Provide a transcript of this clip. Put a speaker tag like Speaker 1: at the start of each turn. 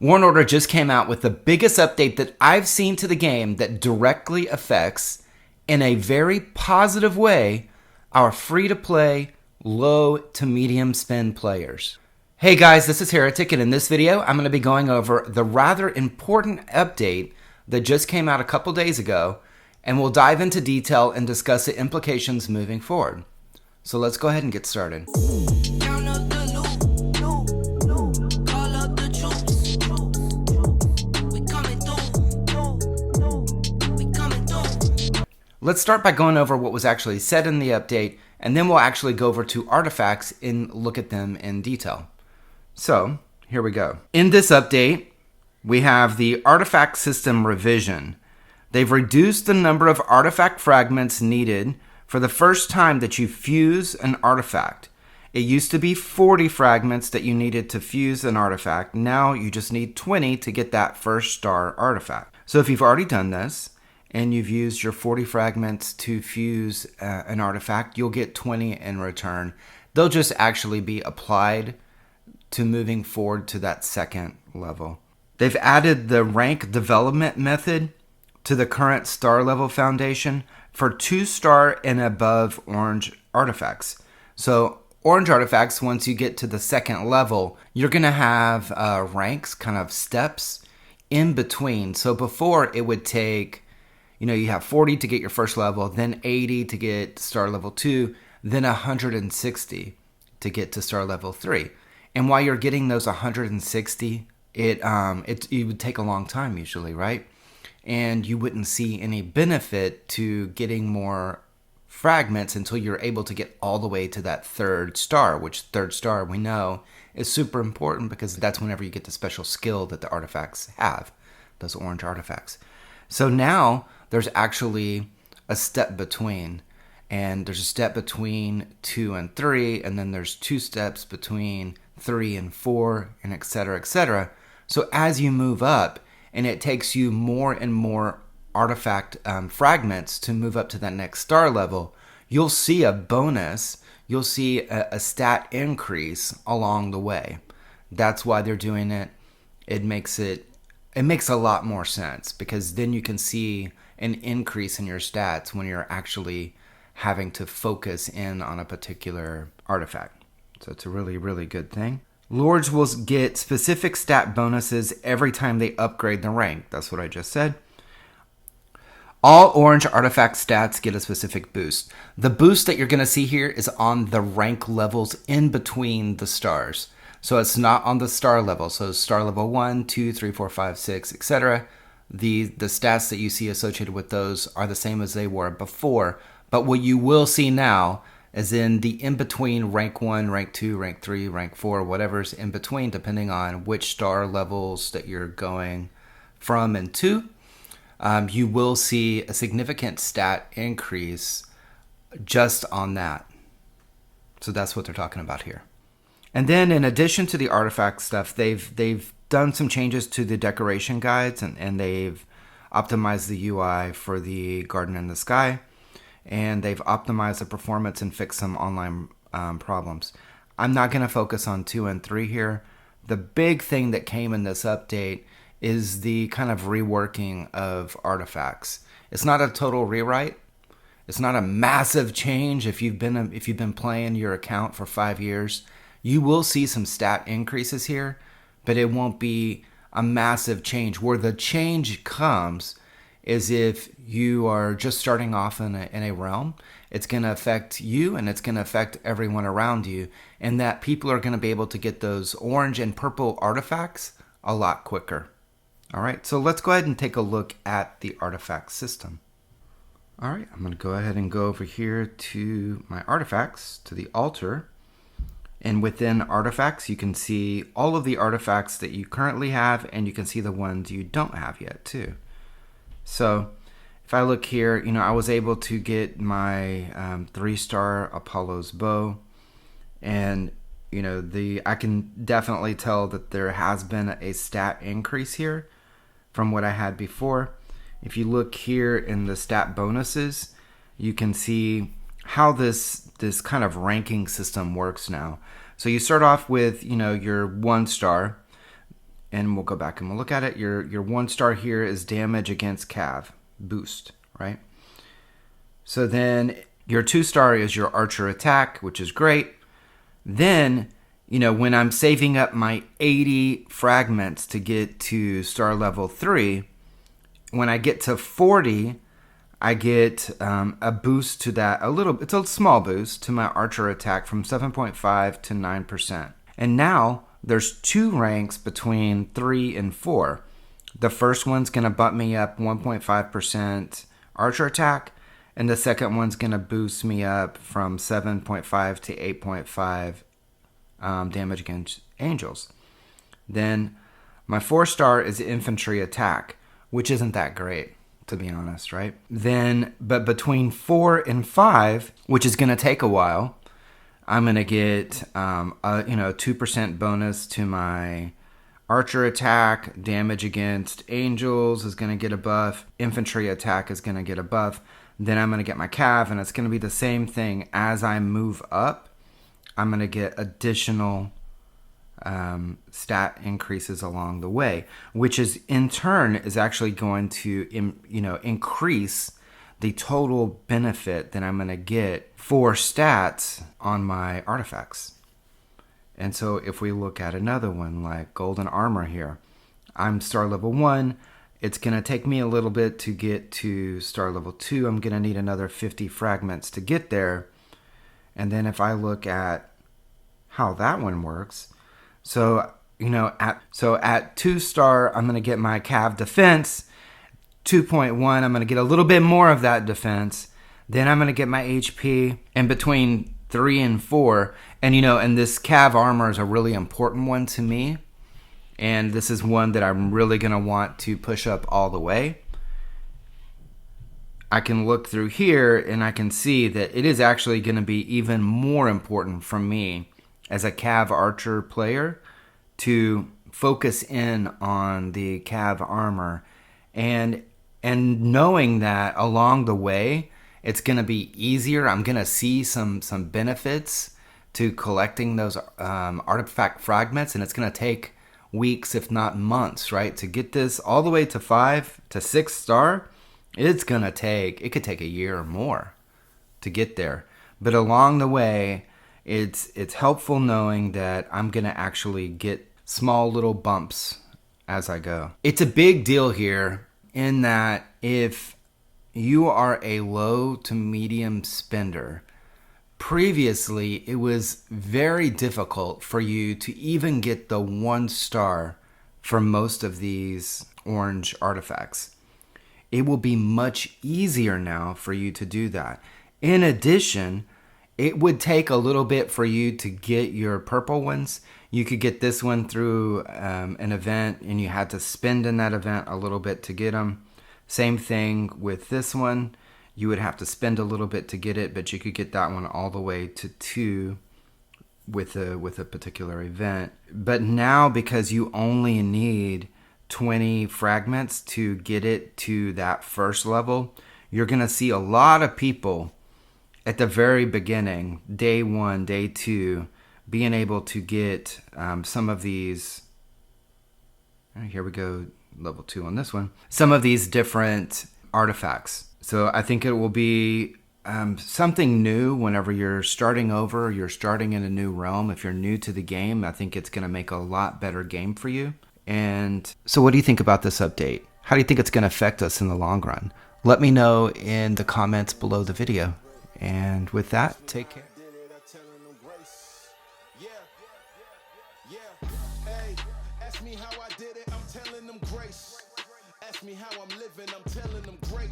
Speaker 1: Warn Order just came out with the biggest update that I've seen to the game that directly affects, in a very positive way, our free-to-play, low to medium spend players. Hey guys, this is Heretic, and in this video, I'm going to be going over the rather important update that just came out a couple days ago, and we'll dive into detail and discuss the implications moving forward. So let's go ahead and get started. Let's start by going over what was actually said in the update, and then we'll actually go over to artifacts and look at them in detail. So, here we go. In this update, we have the artifact system revision. They've reduced the number of artifact fragments needed for the first time that you fuse an artifact. It used to be 40 fragments that you needed to fuse an artifact. Now you just need 20 to get that first star artifact. So if you've already done this, and you've used your 40 fragments to fuse an artifact, you'll get 20 in return. They'll just actually be applied to moving forward to that second level. They've added the rank development method to the current star level foundation for 2-star and above orange artifacts. So orange artifacts, once you get to the second level, you're gonna have ranks, kind of steps in between. So before it would take, you have 40 to get your first level, then 80 to get star level 2, then 160 to get to star level 3. And while you're getting those 160, it would take a long time usually, right? And you wouldn't see any benefit to getting more fragments until you're able to get all the way to that third star, which third star we know is super important because that's whenever you get the special skill that the artifacts have, those orange artifacts. So now there's actually a step between, and there's a step between 2 and 3, and then there's 2 steps between 3 and 4, and etc., etc. So as you move up, and it takes you more and more artifact fragments to move up to that next star level, you'll see a bonus, you'll see a stat increase along the way. That's why they're doing it. It makes a lot more sense, because then you can see an increase in your stats when you're actually having to focus in on a particular artifact. So it's a really, really good thing. Lords will get specific stat bonuses every time they upgrade the rank. That's what I just said. All orange artifact stats get a specific boost. The boost that you're going to see here is on the rank levels in between the stars. So it's not on the star level. So star level 1, 2, 3, 4, 5, 6, etc. The stats that you see associated with those are the same as they were before. But what you will see now is in the in-between rank 1, rank 2, rank 3, rank 4, whatever's in between, depending on which star levels that you're going from and to, you will see a significant stat increase just on that. So that's what they're talking about here. And then in addition to the artifact stuff, they've done some changes to the decoration guides, and they've optimized the UI for the Garden in the Sky, and they've optimized the performance and fixed some online problems. I'm not going to focus on 2 and 3 here. The big thing that came in this update is the kind of reworking of artifacts. It's not a total rewrite. It's not a massive change. If you've been playing your account for 5 years, you will see some stat increases here, but it won't be a massive change. Where the change comes is if you are just starting off in a realm, it's going to affect you and it's going to affect everyone around you, and that people are going to be able to get those orange and purple artifacts a lot quicker. All right, so let's go ahead and take a look at the artifact system. All right, I'm going to go ahead and go over here to my artifacts, to the altar. And within artifacts, you can see all of the artifacts that you currently have, and you can see the ones you don't have yet too. So if I look here, I was able to get my 3-star Apollo's bow, and I can definitely tell that there has been a stat increase here from what I had before. If you look here in the stat bonuses, you can see how this kind of ranking system works now. So you start off with, your 1 star, and we'll go back and we'll look at it. Your 1 star here is damage against cav boost, right? So then your 2 star is your archer attack, which is great. Then, when I'm saving up my 80 fragments to get to star level 3, when I get to 40, I get a boost to that, it's a small boost to my archer attack from 7.5 to 9%. And now there's 2 ranks between 3 and 4. The first one's going to bump me up 1.5% archer attack, and the second one's going to boost me up from 7.5 to 8.5 damage against angels. Then my 4 star is infantry attack, which isn't that great, to be honest, right? Then, but between 4 and 5, which is going to take a while, I'm going to get a 2% bonus to my archer attack. Damage against angels is going to get a buff. Infantry attack is going to get a buff. Then I'm going to get my cav, and it's going to be the same thing. As I move up, I'm going to get additional stat increases along the way, which is in turn is actually going to increase the total benefit that I'm going to get for stats on my artifacts. And so if we look at another one like golden armor here, I'm star level 1. It's going to take me a little bit to get to star level 2. I'm going to need another 50 fragments to get there. And then if I look at how that one works, so at 2 star, I'm going to get my cav defense. 2.1, I'm going to get a little bit more of that defense. Then I'm going to get my HP. And between 3 and 4, and this cav armor is a really important one to me. And this is one that I'm really going to want to push up all the way. I can look through here and I can see that it is actually going to be even more important for me as a cav archer player to focus in on the cav armor and knowing that along the way it's going to be easier. I'm going to see some benefits to collecting those artifact fragments, and it's going to take weeks, if not months, right? To get this all the way to 5 to 6 star, it could take a year or more to get there. But along the way, it's helpful knowing that I'm going to actually get small little bumps as I go. It's a big deal here in that if you are a low to medium spender, previously it was very difficult for you to even get the 1 star for most of these orange artifacts. It will be much easier now for you to do that. In addition, it would take a little bit for you to get your purple ones. You could get this one through an event, and you had to spend in that event a little bit to get them. Same thing with this one. You would have to spend a little bit to get it, but you could get that one all the way to 2 with a particular event. But now, because you only need 20 fragments to get it to that first level, you're going to see a lot of people at the very beginning, day 1, day 2, being able to get some of these. Here we go, level 2 on this one. Some of these different artifacts. So I think it will be something new whenever you're starting over, you're starting in a new realm. If you're new to the game, I think it's going to make a lot better game for you. And so what do you think about this update? How do you think it's going to affect us in the long run? Let me know in the comments below the video. And with that, take care.
Speaker 2: Ask me how I did it, I'm telling them grace. Ask me how I'm living, I'm telling them great.